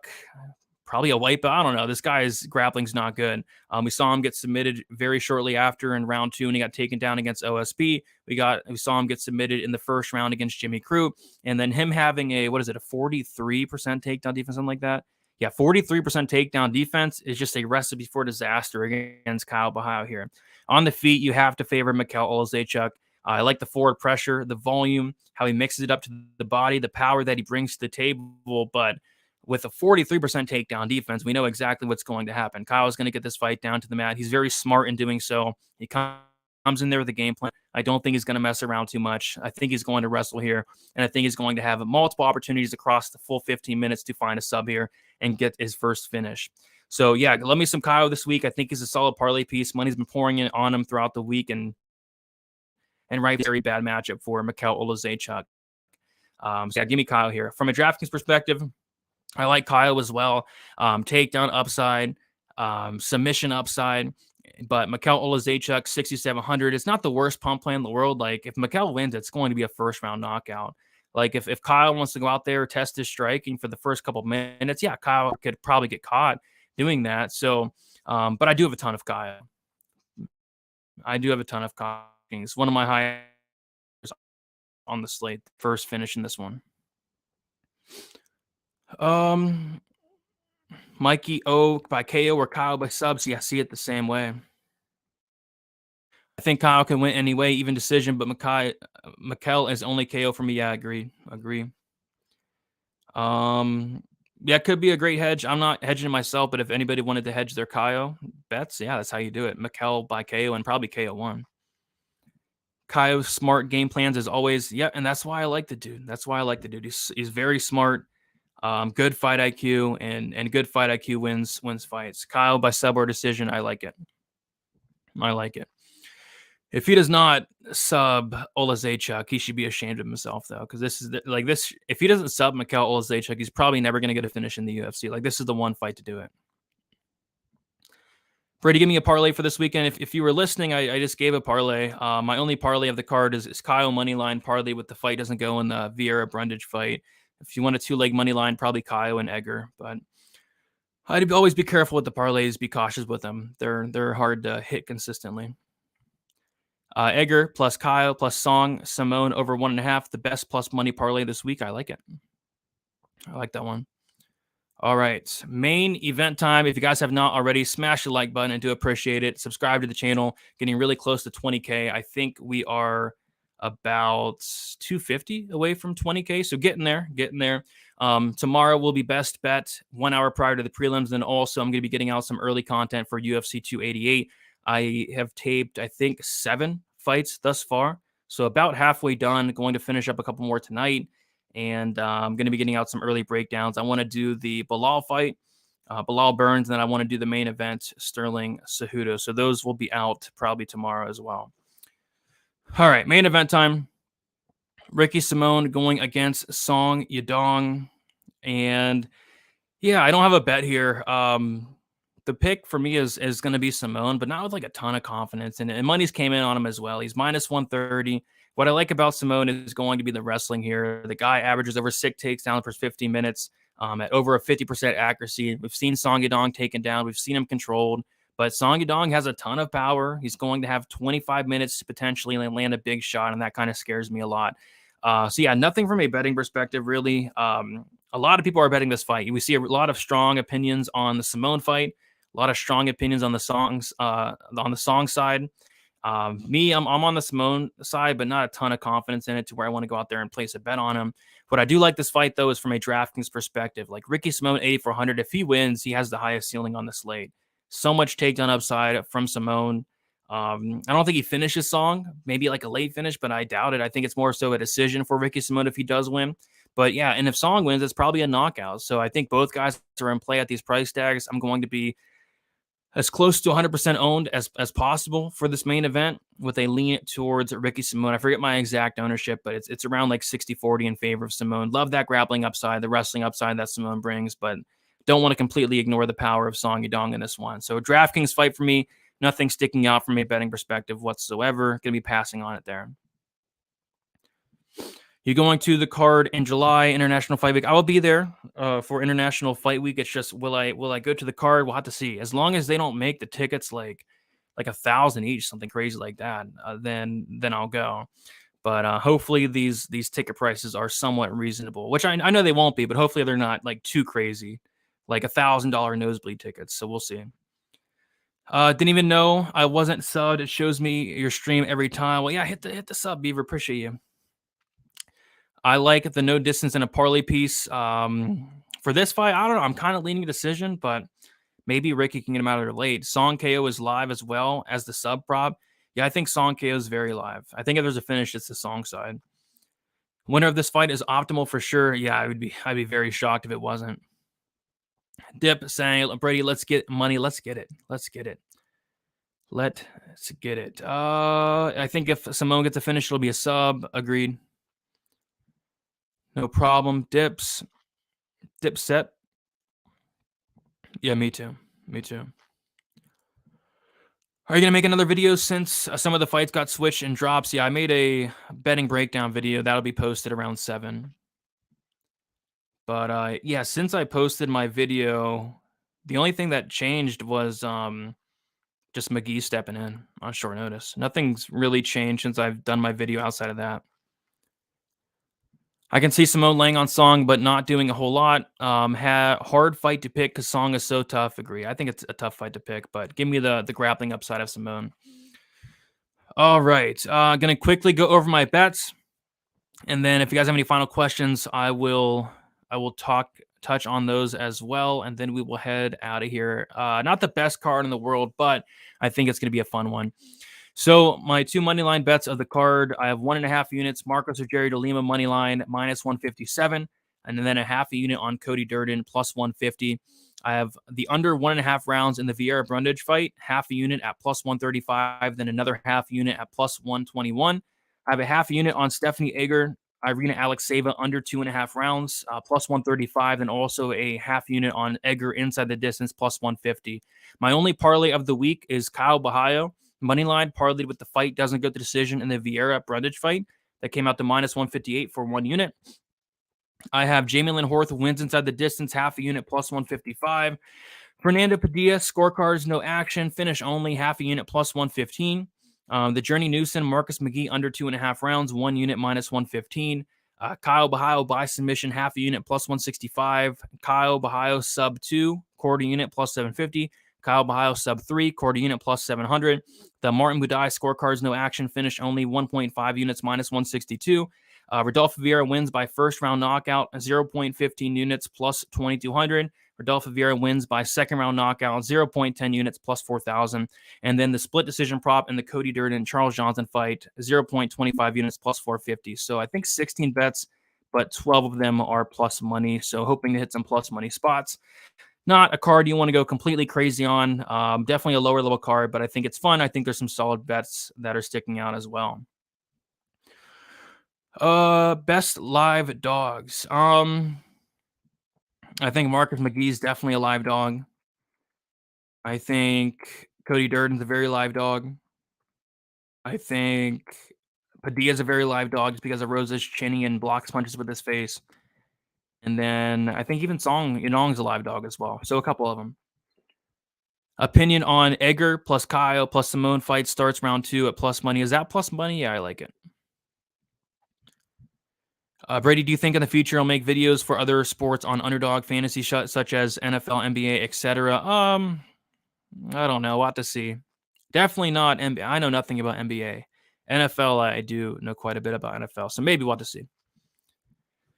probably a white belt. I don't know. This guy's grappling's not good. We saw him get submitted very shortly after in round 2, and he got taken down against OSP. We saw him get submitted in the first round against Jimmy Crute, and then him having a 43% takedown defense, something like that. Yeah, 43% takedown defense is just a recipe for disaster against Bahio here. On the feet, you have to favor Olazaychuk. I like the forward pressure, the volume, how he mixes it up to the body, the power that he brings to the table. But with a 43% takedown defense, we know exactly what's going to happen. Kyle's going to get this fight down to the mat. He's very smart in doing so. He comes in there with a game plan. I don't think he's going to mess around too much. I think he's going to wrestle here, and I think he's going to have multiple opportunities across the full 15 minutes to find a sub here and get his first finish. So, yeah, love me some Kyle this week. I think he's a solid parlay piece. Money's been pouring in on him throughout the week, and right, very bad matchup for Olazaychuk. So, yeah, give me Kyle here. From a DraftKings perspective, I like Kyle as well. Takedown upside, submission upside. But Olazaychuk, 6,700. It's not the worst pump play in the world. Like, if wins, it's going to be a first-round knockout. Like, if Kyle wants to go out there, test his striking for the first couple of minutes, yeah, Kyle could probably get caught doing that. So, but I do have a ton of Kyle. It's one of my highest on the slate. First finish in this one. Mikey O by KO or Kyle by subs. Yeah, see it the same way. I think Kyle can win anyway, even decision, but Mikel is only KO for me. Yeah, agree. Yeah, it could be a great hedge. I'm not hedging myself, but if anybody wanted to hedge their Kyle bets, yeah, that's how you do it. Mikel by KO and probably KO1. Kyo's smart game plans as always. Yeah, and that's why I like the dude. He's very smart. Good fight IQ and good fight IQ wins fights. Kyle by sub or decision. I like it. If he does not sub Olazaychuk, he should be ashamed of himself, though, because this. If he doesn't sub Olazaychuk, he's probably never going to get a finish in the UFC. Like, this is the one fight to do it. Brady, give me a parlay for this weekend. If you were listening, I just gave a parlay. My only parlay of the card is Kyle moneyline parlay with the fight doesn't go in the Vieira Brundage fight. If you want a 2-leg money line, probably Kyle and Egger. But I'd always be careful with the parlays. Be cautious with them. They're hard to hit consistently. Egger plus Kyle plus Song Simone over 1.5. The best plus money parlay this week. I like it. I like that one. All right. Main event time. If you guys have not already, smash the like button. I do appreciate it. Subscribe to the channel. Getting really close to 20K. I think we are about 250 away from 20K. So getting there. Tomorrow will be best bet 1 hour prior to the prelims. And also I'm going to be getting out some early content for UFC 288. I have taped, I think, 7 fights thus far. So about halfway done. Going to finish up a couple more tonight. And I'm going to be getting out some early breakdowns. I want to do the Bilal fight, Bilal Burns, and then I want to do the main event, Sterling Cejudo. So those will be out probably tomorrow as well. All right, main event time. Ricky Simone going against Song Yadong. And yeah, I don't have a bet here. The pick for me is going to be Simone, but not with like a ton of confidence. And money's came in on him as well. He's minus 130. What I like about Simone is going to be the wrestling here. The guy averages over 6 takedowns per 15 minutes at over a 50% accuracy. We've seen Song Yadong taken down. We've seen him controlled. But Song Yadong has a ton of power. He's going to have 25 minutes to potentially land a big shot, and that kind of scares me a lot. So yeah, nothing from a betting perspective, really. A lot of people are betting this fight. We see a lot of strong opinions on the Simone fight, a lot of strong opinions on the song side. Me, I'm on the Simone side, but not a ton of confidence in it to where I want to go out there and place a bet on him. What I do like this fight, though, is from a Draftkings perspective. Like Ricky Simone, 8,400. If he wins, he has the highest ceiling on the slate. So much takedown upside from Simone. I don't think he finishes Song, maybe like a late finish, but I doubt it. I think it's more so a decision for Ricky Simone if he does win. But yeah, and if Song wins, it's probably a knockout. So I think both guys are in play at these price tags. I'm going to be as close to 100% owned as possible for this main event with a lean towards Ricky Simone. I forget my exact ownership, but it's around like 60-40 in favor of Simone. Love that grappling upside, the wrestling upside that Simone brings, but don't want to completely ignore the power of Song Yadong in this one. So DraftKings fight for me, nothing sticking out from a betting perspective whatsoever. Going to be passing on it there. You're going to the card in July, International Fight Week. I will be there for International Fight Week. It's just, will I go to the card? We'll have to see. As long as they don't make the tickets like $1,000 each, something crazy like that, then I'll go. But hopefully these ticket prices are somewhat reasonable, which I know they won't be, but hopefully they're not like too crazy, like $1,000 nosebleed tickets. So we'll see. Didn't even know I wasn't subbed. It shows me your stream every time. Well, yeah, hit the sub, Beaver. Appreciate you. I like the no distance in a parlay piece. For this fight, I don't know. I'm kind of leaning decision, but maybe Ricky can get him out of there late. Song KO is live as well as the sub prop. Yeah, I think Song KO is very live. I think if there's a finish, it's the Song side. Winner of this fight is optimal for sure. Yeah, I'd be very shocked if it wasn't. Dip saying, Brady, let's get money. Let's get it. Let's get it. Let's get it. I think if Simone gets a finish, it'll be a sub. Agreed. No problem. Dips. Dip set. Yeah, me too. Me too. Are you going to make another video since some of the fights got switched and drops? Yeah, I made a betting breakdown video. That'll be posted around 7. But yeah, since I posted my video, the only thing that changed was just McGee stepping in on short notice. Nothing's really changed since I've done my video outside of that. I can see Simone laying on Song, but not doing a whole lot. Hard fight to pick because Song is so tough. Agree. I think it's a tough fight to pick, but give me the grappling upside of Simone. All right. Going to quickly go over my bets. And then if you guys have any final questions, I will touch on those as well. And then we will head out of here. Not the best card in the world, but I think it's going to be a fun one. So my 2 money line bets of the card, I have 1.5 units, Marcos Rogério de Lima money line minus 157, and then a half a unit on Cody Durden plus 150. I have the under 1.5 rounds in the Vieira Brundage fight, half a unit at plus 135, then another half unit at plus 121. I have a half a unit on Stephanie Egger, Irina Alexeva under 2.5 rounds, plus 135, and also a half unit on Egger inside the distance plus 150. My only parlay of the week is Kyle Bahio. Moneyline parlayed with the fight doesn't go to decision in the Vieira Brundage fight that came out to minus 158 for 1 unit. I have Jamie Lynn Horth wins inside the distance, half a unit plus 155. Fernando Padilla scorecards, no action, finish only, half a unit plus 115. The Journey Newson, Marcus McGee under 2.5 rounds, 1 unit minus 115. Kyle Bahio by submission, half a unit plus 165. Kyle Bahio sub 2, quarter unit plus 750. Kyle Bahio sub 3, quarter unit plus 700. The Martin Budai scorecards, no action, finish only, 1.5 units minus 162. Rodolfo Vieira wins by first round knockout, 0.15 units plus 2,200. Rodolfo Vieira wins by second round knockout, 0.10 units plus 4,000. And then the split decision prop in the Cody Durden and Charles Johnson fight, 0.25 units plus 450. So I think 16 bets, but 12 of them are plus money. So hoping to hit some plus money spots. Not a card you want to go completely crazy on. Definitely a lower level card, but I think it's fun. I think there's some solid bets that are sticking out as well. Best live dogs. I think Marcus McGee is definitely a live dog. I think Cody Durden's a very live dog. I think Padilla's a very live dog just because of Rosa's chinny and blocks punches with his face. And then I think even Song Yinong's a live dog as well. So a couple of them. Opinion on Edgar plus Kyle plus Simone fight starts round 2 at plus money. Is that plus money? Yeah, I like it. Brady, do you think in the future I'll make videos for other sports on underdog fantasy such as NFL, NBA, etc.? I don't know. What to see. Definitely not NBA. I know nothing about NBA. NFL, I do know quite a bit about NFL, so maybe what to see.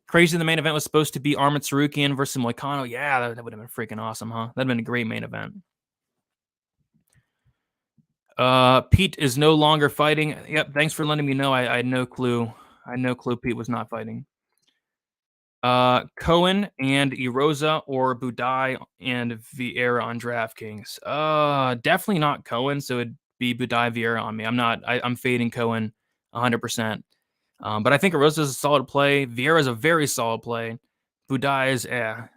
Crazy, the main event was supposed to be Arman Tsarukyan versus Moicano. Yeah, that would have been freaking awesome, huh? That'd have been a great main event. Pete is no longer fighting. Yep, thanks for letting me know. I had no clue. I had no clue Pete was not fighting. Cohen and Arosa or Budai and Vieira on DraftKings. Definitely not Cohen, so it'd be Budai Vieira on me. I'm fading Cohen 100%. But I think Arosa is a solid play. Vieira is a very solid play. Budai is I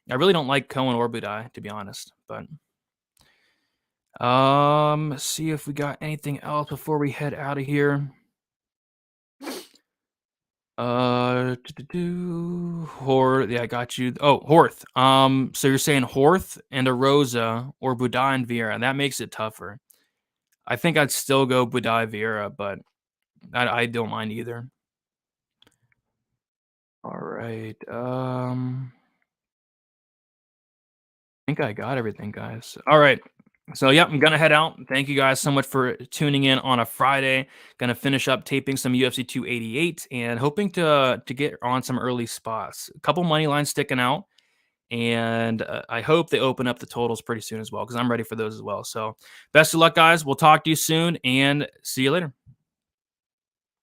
really don't like Cohen or Budai, to be honest. But see if we got anything else before we head out of here. Horth, yeah, I got you. Oh, Horth. So you're saying Horth and Arosa or Budai and Vieira. That makes it tougher. I think I'd still go Budai Vieira, but I don't mind either. All right. I think I got everything, guys. All right. So, yep, I'm going to head out. Thank you guys so much for tuning in on a Friday. Going to finish up taping some UFC 288 and hoping to get on some early spots. A couple money lines sticking out. And I hope they open up the totals pretty soon as well because I'm ready for those as well. So, best of luck, guys. We'll talk to you soon and see you later.